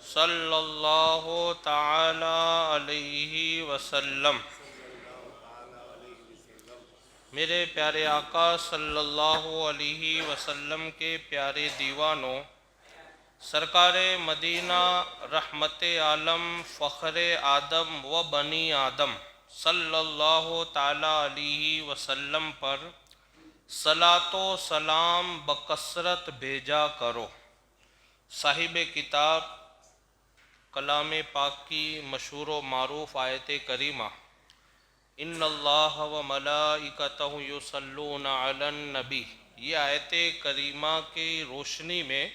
صلی اللہ تعالی علیہ وسلم۔ میرے پیارے آقا صلی اللہ علیہ وسلم کے پیارے دیوانوں، سرکار مدینہ رحمت عالم فخر آدم و بنی آدم صلی اللہ تعالی علیہ وسلم پر صلاۃ و سلام بکثرت بھیجا کرو۔ صاحب کتاب کلام پاک کی مشہور و معروف آیت کریمہ ان اللہ و ملائکتہ یصلون علی النبی، یہ آیت کریمہ کی روشنی میں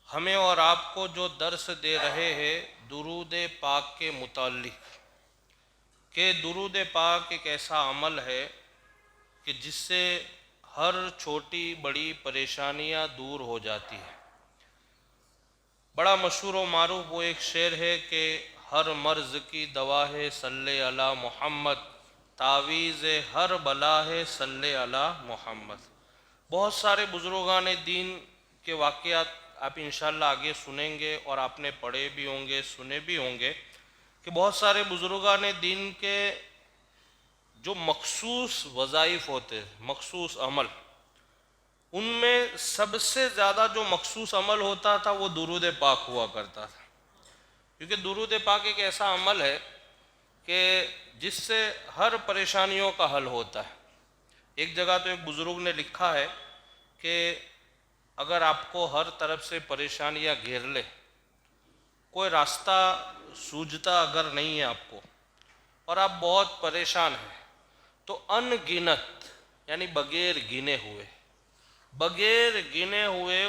ہمیں اور آپ کو جو درس دے رہے ہیں درود پاک کے متعلق، کہ درود پاک ایک ایسا عمل ہے کہ جس سے ہر چھوٹی بڑی پریشانیاں دور ہو جاتی ہیں۔ بڑا مشہور و معروف وہ ایک شعر ہے کہ ہر مرض کی دوا ہے صلی علی محمد، تعویذ ہر بلا ہے صلی علی محمد۔ بہت سارے بزرگان دین کے واقعات آپ انشاءاللہ آگے سنیں گے، اور آپ نے پڑھے بھی ہوں گے، سنے بھی ہوں گے کہ بہت سارے بزرگان دین کے جو مخصوص وظائف ہوتے ہیں، مخصوص عمل، ان میں سب سے زیادہ جو مخصوص عمل ہوتا تھا وہ درود پاک ہوا کرتا تھا، کیونکہ درود پاک ایک ایسا عمل ہے کہ جس سے ہر پریشانیوں کا حل ہوتا ہے۔ ایک جگہ تو ایک بزرگ نے لکھا ہے کہ اگر آپ کو ہر طرف سے پریشانیاں گھیر لے، کوئی راستہ سوجھتا اگر نہیں ہے آپ کو، اور آپ بہت پریشان ہیں، تو ان گنت یعنی بغیر گنے ہوئے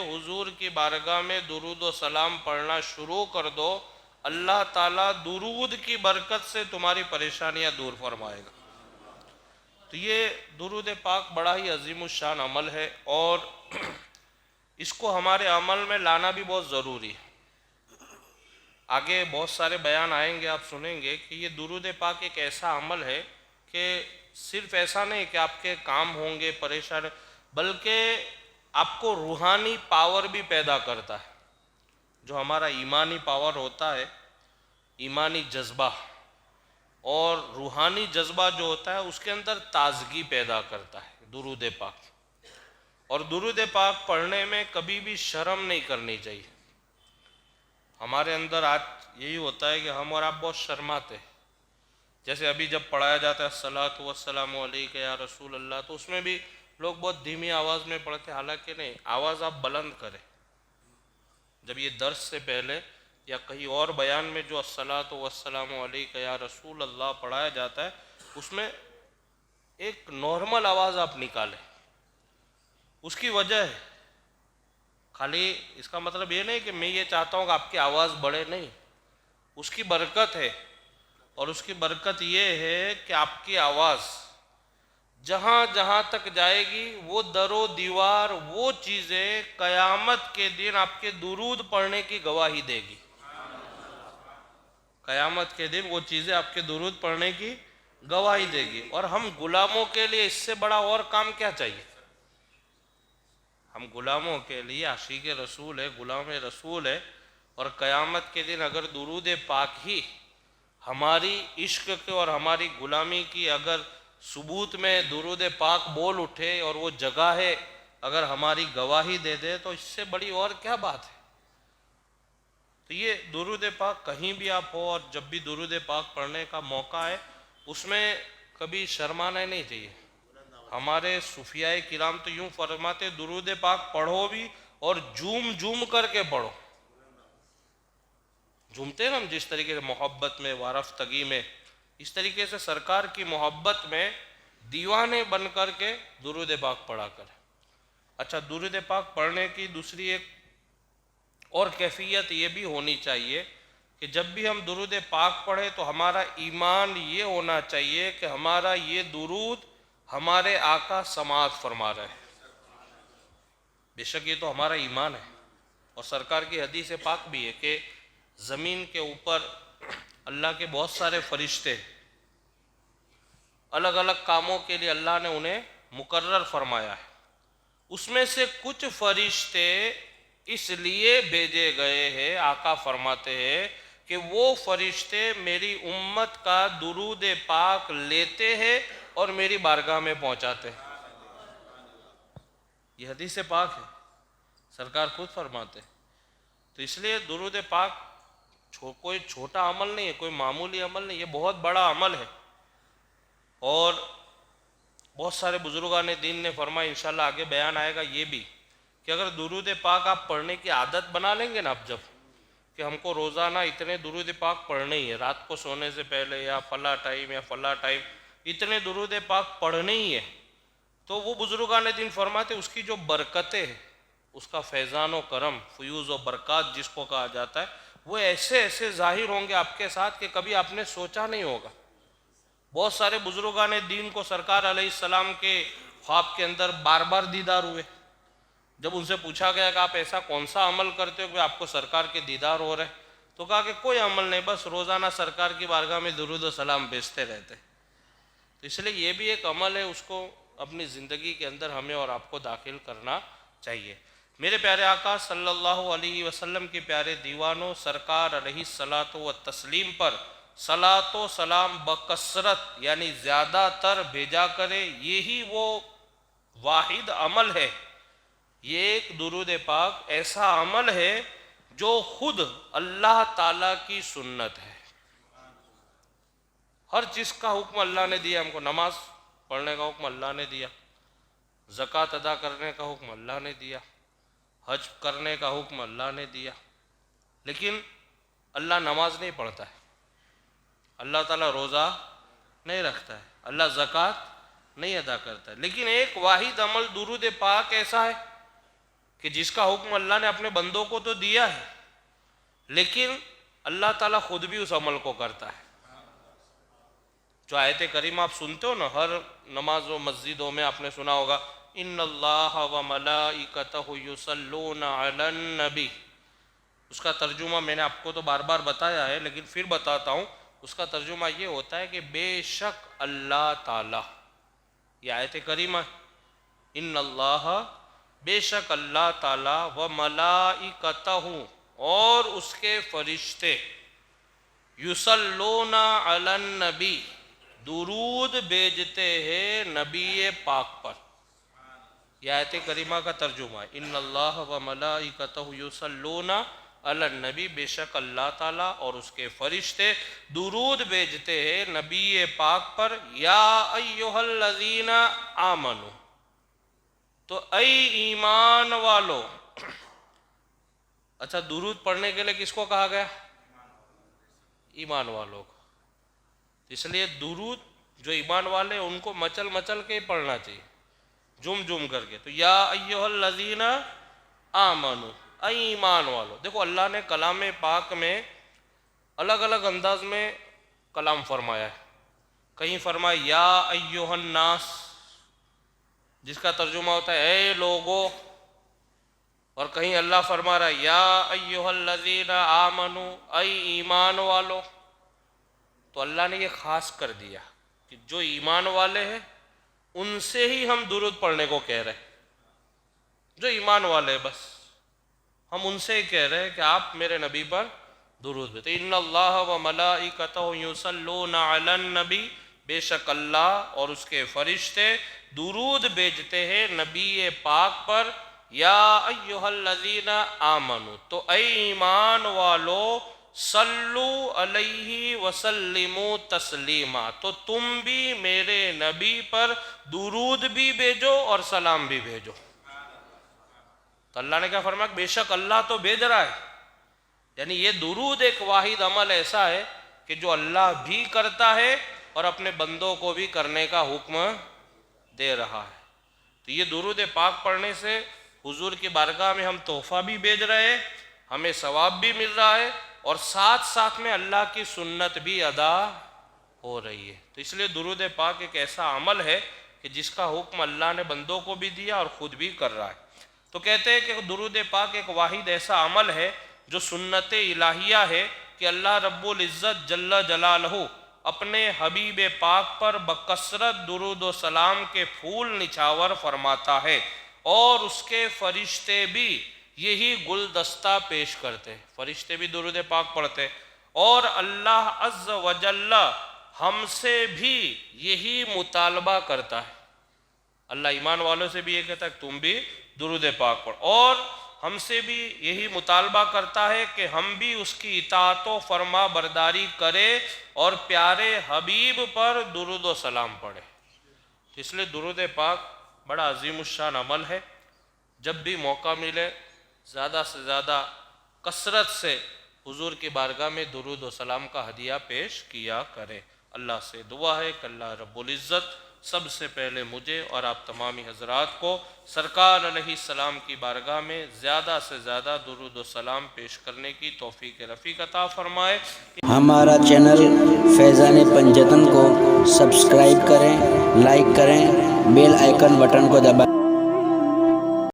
حضور کی بارگاہ میں درود و سلام پڑھنا شروع کر دو، اللہ تعالیٰ درود کی برکت سے تمہاری پریشانیاں دور فرمائے گا۔ تو یہ درود پاک بڑا ہی عظیم الشان عمل ہے، اور اس کو ہمارے عمل میں لانا بھی بہت ضروری ہے۔ آگے بہت سارے بیان آئیں گے، آپ سنیں گے کہ یہ درود پاک ایک ایسا عمل ہے کہ صرف ایسا نہیں کہ آپ کے کام ہوں گے پریشان، بلکہ آپ کو روحانی پاور بھی پیدا کرتا ہے۔ جو ہمارا ایمانی پاور ہوتا ہے، ایمانی جذبہ اور روحانی جذبہ جو ہوتا ہے، اس کے اندر تازگی پیدا کرتا ہے درود پاک۔ اور درود پاک پڑھنے میں کبھی بھی شرم نہیں کرنی چاہیے۔ ہمارے اندر آج یہی ہوتا ہے کہ ہم اور آپ بہت شرماتے ہیں۔ جیسے ابھی جب پڑھایا جاتا ہے الصلاۃ والسلام علیک یا رسول اللہ، تو اس میں بھی لوگ بہت دھیمی آواز میں پڑھتے ہیں، حالانکہ نہیں، آواز آپ بلند کریں۔ جب یہ درس سے پہلے یا کہیں اور بیان میں جو الصلاۃ والسلام علیک یا رسول اللہ پڑھایا جاتا ہے، اس میں ایک نارمل آواز آپ نکالیں۔ اس کی وجہ ہے، خالی اس کا مطلب یہ نہیں کہ میں یہ چاہتا ہوں کہ آپ کی آواز بڑھے، نہیں، اس کی برکت ہے، اور اس کی برکت یہ ہے کہ آپ کی آواز جہاں جہاں تک جائے گی، وہ در و دیوار، وہ چیزیں قیامت کے دن آپ کے درود پڑھنے کی گواہی دے گی۔ قیامت کے دن وہ چیزیں آپ کے درود پڑھنے کی گواہی دے گی۔ اور ہم غلاموں کے لیے اس سے بڑا اور کام کیا چاہیے؟ ہم غلاموں کے لیے عاشق رسول ہے، غلام رسول ہے، اور قیامت کے دن اگر درود پاک ہی ہماری عشق کے اور ہماری غلامی کی اگر ثبوت میں درود پاک بول اٹھے، اور وہ جگہ ہے اگر ہماری گواہی دے دے، تو اس سے بڑی اور کیا بات ہے؟ تو یہ درود پاک کہیں بھی آپ ہو، اور جب بھی درود پاک پڑھنے کا موقع ہے، اس میں کبھی شرمانا نہیں چاہیے۔ ہمارے صوفیاء کرام تو یوں فرماتے، درود پاک پڑھو بھی اور جھوم جھوم کر کے پڑھو۔ جھومتے ہیں نا ہم جس طریقے سے محبت میں، وارفتگی میں، اس طریقے سے سرکار کی محبت میں دیوانے بن کر کے درود پاک پڑھا کریں۔ اچھا، درود پاک پڑھنے کی دوسری ایک اور کیفیت یہ بھی ہونی چاہیے کہ جب بھی ہم درود پاک پڑھیں تو ہمارا ایمان یہ ہونا چاہیے کہ ہمارا یہ درود ہمارے آقا سماعت فرما رہے ہیں۔ بے شک یہ تو ہمارا ایمان ہے، اور سرکار کی حدیث پاک بھی ہے کہ زمین کے اوپر اللہ کے بہت سارے فرشتے الگ الگ کاموں کے لیے اللہ نے انہیں مقرر فرمایا ہے۔ اس میں سے کچھ فرشتے اس لیے بھیجے گئے ہیں، آقا فرماتے ہیں کہ وہ فرشتے میری امت کا درود پاک لیتے ہیں اور میری بارگاہ میں پہنچاتے ہیں۔ یہ حدیث پاک ہے، سرکار خود فرماتے ہیں۔ تو اس لیے درود پاک کوئی چھوٹا عمل نہیں ہے، کوئی معمولی عمل نہیں، یہ بہت بڑا عمل ہے۔ اور بہت سارے بزرگان دین نے فرمایا، انشاءاللہ آگے بیان آئے گا یہ بھی، کہ اگر درود پاک آپ پڑھنے کی عادت بنا لیں گے نا، اب جب کہ ہم کو روزانہ اتنے درود پاک پڑھنے ہی ہے، رات کو سونے سے پہلے یا فلاں ٹائم اتنے درود پاک پڑھنے ہی ہے، تو وہ بزرگان دین فرماتے اس کی جو برکتیں ہیں، اس کا فیضان و کرم، فیوز و برکات جس کو کہا جاتا ہے، وہ ایسے ایسے ظاہر ہوں گے آپ کے ساتھ کہ کبھی آپ نے سوچا نہیں ہوگا۔ بہت سارے بزرگان دین کو سرکار علیہ السلام کے خواب کے اندر بار بار دیدار ہوئے۔ جب ان سے پوچھا گیا کہ آپ ایسا کون سا عمل کرتے ہو کہ آپ کو سرکار کے دیدار ہو رہے، تو کہا کہ کوئی عمل نہیں، بس روزانہ سرکار کی بارگاہ میں درود و سلام بھیجتے رہتے۔ تو اس لیے یہ بھی ایک عمل ہے، اس کو اپنی زندگی کے اندر ہمیں اور آپ کو داخل کرنا چاہیے۔ میرے پیارے آقا صلی اللہ علیہ وسلم کے پیارے دیوانوں، سرکار علیہ الصلاۃ والتسلیم پر صلاۃ و سلام بکثرت یعنی زیادہ تر بھیجا کرے، یہی وہ واحد عمل ہے، یہ ایک درود پاک ایسا عمل ہے جو خود اللہ تعالیٰ کی سنت ہے۔ ہر چیز کا حکم اللہ نے دیا، ہم کو نماز پڑھنے کا حکم اللہ نے دیا، زکوٰۃ ادا کرنے کا حکم اللہ نے دیا، حج کرنے کا حکم اللہ نے دیا، لیکن اللہ نماز نہیں پڑھتا ہے، اللہ تعالیٰ روزہ نہیں رکھتا ہے، اللہ زکوٰۃ نہیں ادا کرتا ہے، لیکن ایک واحد عمل درود پاک ایسا ہے کہ جس کا حکم اللہ نے اپنے بندوں کو تو دیا ہے، لیکن اللہ تعالیٰ خود بھی اس عمل کو کرتا ہے۔ جو آیت کریمہ آپ سنتے ہو نا، ہر نماز و مسجدوں میں آپ نے سنا ہوگا، ان اللہ و ملائکتہ یصلون علی النبی، اس کا ترجمہ میں نے آپ کو تو بار بار بتایا ہے، لیکن پھر بتاتا ہوں، اس کا ترجمہ یہ ہوتا ہے کہ بے شک اللہ تعالیٰ، یہ آیت کریمہ، ان اللہ، بے شک اللہ تعالیٰ، و ملائکتہ، اور اس کے فرشتے، یصلون علی النبی، درود بھیجتے ہیں نبی پاک پر۔ یہ آیت کریمہ کا ترجمہ ہے، ان اللہ و ملائکتہ یصلون علی النبی، بے شک اللہ تعالیٰ اور اس کے فرشتے درود بھیجتے ہیں نبی پاک پر، یا ایہا الذین آمنو، تو اے ایمان والو۔ اچھا، درود پڑھنے کے لیے کس کو کہا گیا؟ ایمان والوں کو۔ اس لیے درود جو ایمان والے ان کو مچل مچل کے پڑھنا چاہیے، جم جم کر کے۔ تو یا ایہا الذین آمنو، اے ایمان والو۔ دیکھو اللہ نے کلام پاک میں الگ الگ انداز میں کلام فرمایا ہے، کہیں فرمایا یا ایہا الناس، جس کا ترجمہ ہوتا ہے اے لوگو، اور کہیں اللہ فرما رہا ہے یا ایہا الذین آمنو، اے ایمان والو۔ تو اللہ نے یہ خاص کر دیا کہ جو ایمان والے ہیں ان سے ہی ہم درود پڑھنے کو کہہ رہے ہیں، جو ایمان والے ہیں بس ہم ان سے ہی کہہ رہے ہیں کہ آپ میرے نبی پر درود بھیجیں۔ ان اللہ و ملائکتہ یصلون علی النبی، بے شک اللہ اور اس کے فرشتے درود بھیجتے ہیں نبی پاک پر، یا ایہا الذین آمنو، تو اے ایمان والو، صلو علیہ وسلموا تسلیما، تو تم بھی میرے نبی پر درود بھی بھیجو اور سلام بھی بھیجو۔ تو اللہ نے کیا فرمایا کہ بے شک اللہ تو بھیج رہا ہے، یعنی یہ درود ایک واحد عمل ایسا ہے کہ جو اللہ بھی کرتا ہے اور اپنے بندوں کو بھی کرنے کا حکم دے رہا ہے۔ تو یہ درود پاک پڑھنے سے حضور کی بارگاہ میں ہم تحفہ بھی بھیج رہے ہیں، ہمیں ثواب بھی مل رہا ہے، اور ساتھ ساتھ میں اللہ کی سنت بھی ادا ہو رہی ہے۔ تو اس لیے درود پاک ایک ایسا عمل ہے کہ جس کا حکم اللہ نے بندوں کو بھی دیا اور خود بھی کر رہا ہے۔ تو کہتے ہیں کہ درود پاک ایک واحد ایسا عمل ہے جو سنت الہیہ ہے کہ اللہ رب العزت جل جلالہ اپنے حبیب پاک پر بکثرت درود و سلام کے پھول نچھاور فرماتا ہے، اور اس کے فرشتے بھی یہی گلدستہ پیش کرتے، فرشتے بھی درود پاک پڑھتے، اور اللہ عز و جل ہم سے بھی یہی مطالبہ کرتا ہے۔ اللہ ایمان والوں سے بھی یہ کہتا ہے کہ تم بھی درود پاک پڑھ، اور ہم سے بھی یہی مطالبہ کرتا ہے کہ ہم بھی اس کی اطاعت و فرما برداری کریں اور پیارے حبیب پر درود و سلام پڑھیں۔ اس لیے درود پاک بڑا عظیم الشان عمل ہے۔ جب بھی موقع ملے زیادہ سے زیادہ کثرت سے حضور کی بارگاہ میں درود و سلام کا ہدیہ پیش کیا کرے۔ اللہ سے دعا ہے کہ اللہ رب العزت سب سے پہلے مجھے اور آپ تمامی حضرات کو سرکار علیہ السلام کی بارگاہ میں زیادہ سے زیادہ درود و سلام پیش کرنے کی توفیق رفیق عطا فرمائے۔ ہمارا چینل فیضان پنجتن کو سبسکرائب کریں، لائک کریں، بیل آئیکن بٹن کو دبائیں۔